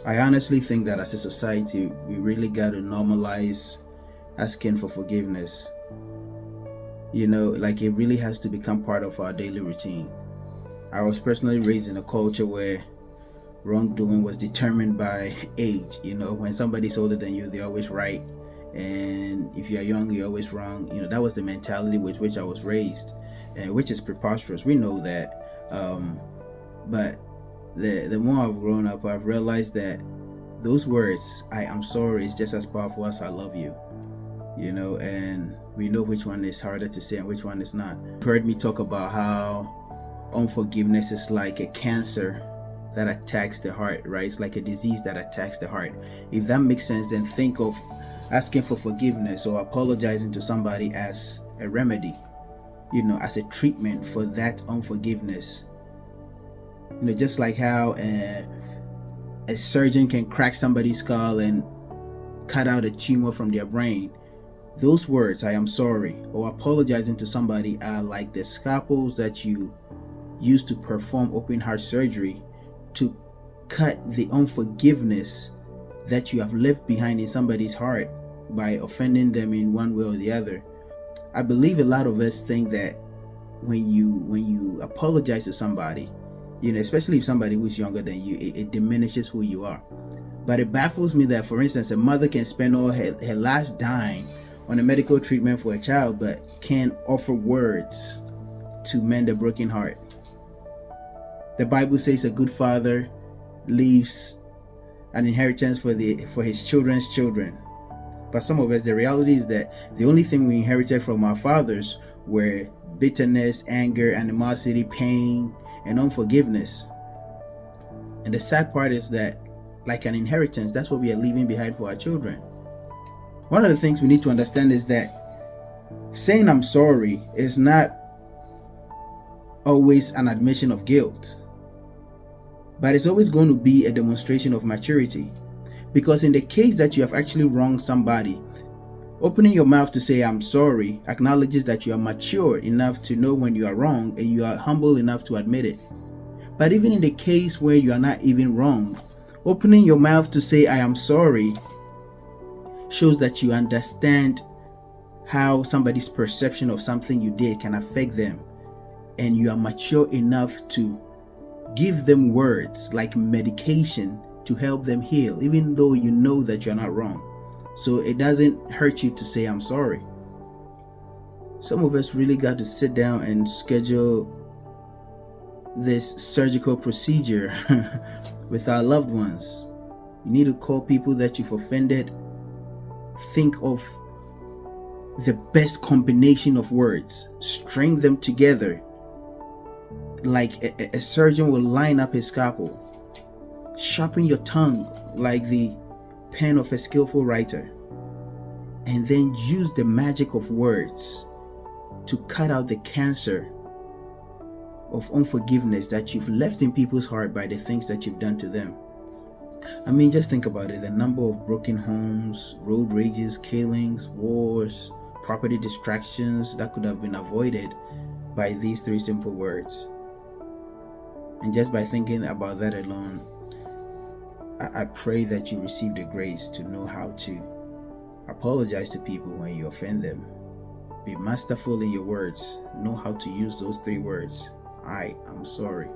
I honestly think that as a society, we really got to normalize asking for forgiveness. Like it really has to become part of our daily routine. I was personally raised in a culture where wrongdoing was determined by age. When somebody's older than you, they're always right. And if you're young, you're always wrong. That was the mentality with which I was raised, and which is preposterous. We know that. But the more I've grown up, I've realized that those words, I am sorry, is just as powerful as I love you. And we know which one is harder to say and which one is not. You've heard me talk about how unforgiveness is like a cancer that attacks the heart, right? It's like a disease that attacks the heart. If that makes sense, then think of asking for forgiveness or apologizing to somebody as a remedy, as a treatment for that unforgiveness. Just like how a surgeon can crack somebody's skull and cut out a tumor from their brain. Those words, I am sorry, or apologizing to somebody, are like the scalpels that you use to perform open heart surgery to cut the unforgiveness that you have left behind in somebody's heart by offending them in one way or the other. I believe a lot of us think that when you apologize to somebody, especially if somebody who's younger than you, it diminishes who you are. But it baffles me that, for instance, a mother can spend all her last dime on a medical treatment for a child, but can't offer words to mend a broken heart. The Bible says a good father leaves an inheritance for his children's children. But some of us, the reality is that the only thing we inherited from our fathers were bitterness, anger, animosity, pain, and unforgiveness. And the sad part is that, like an inheritance, that's what we are leaving behind for our children. One of the things we need to understand is that saying I'm sorry is not always an admission of guilt, but it's always going to be a demonstration of maturity. Because in the case that you have actually wronged somebody, opening your mouth to say I'm sorry acknowledges that you are mature enough to know when you are wrong, and you are humble enough to admit it. But even in the case where you are not even wrong, opening your mouth to say I am sorry shows that you understand how somebody's perception of something you did can affect them, and you are mature enough to give them words like medication to help them heal, even though you know that you're not wrong. So it doesn't hurt you to say I'm sorry. Some of us really got to sit down and schedule this surgical procedure with our loved ones. You need to call people that you've offended. Think of the best combination of words, string them together like a surgeon will line up his scalpel. Sharpen your tongue like the pen of a skillful writer, and then use the magic of words to cut out the cancer of unforgiveness that you've left in people's heart by the things that you've done to them. I mean, just think about it. The number of broken homes, road rages, killings, wars, property distractions that could have been avoided by these three simple words. And just by thinking about that alone, I pray that you receive the grace to know how to apologize to people when you offend them. Be masterful in your words. Know how to use those three words. I am sorry.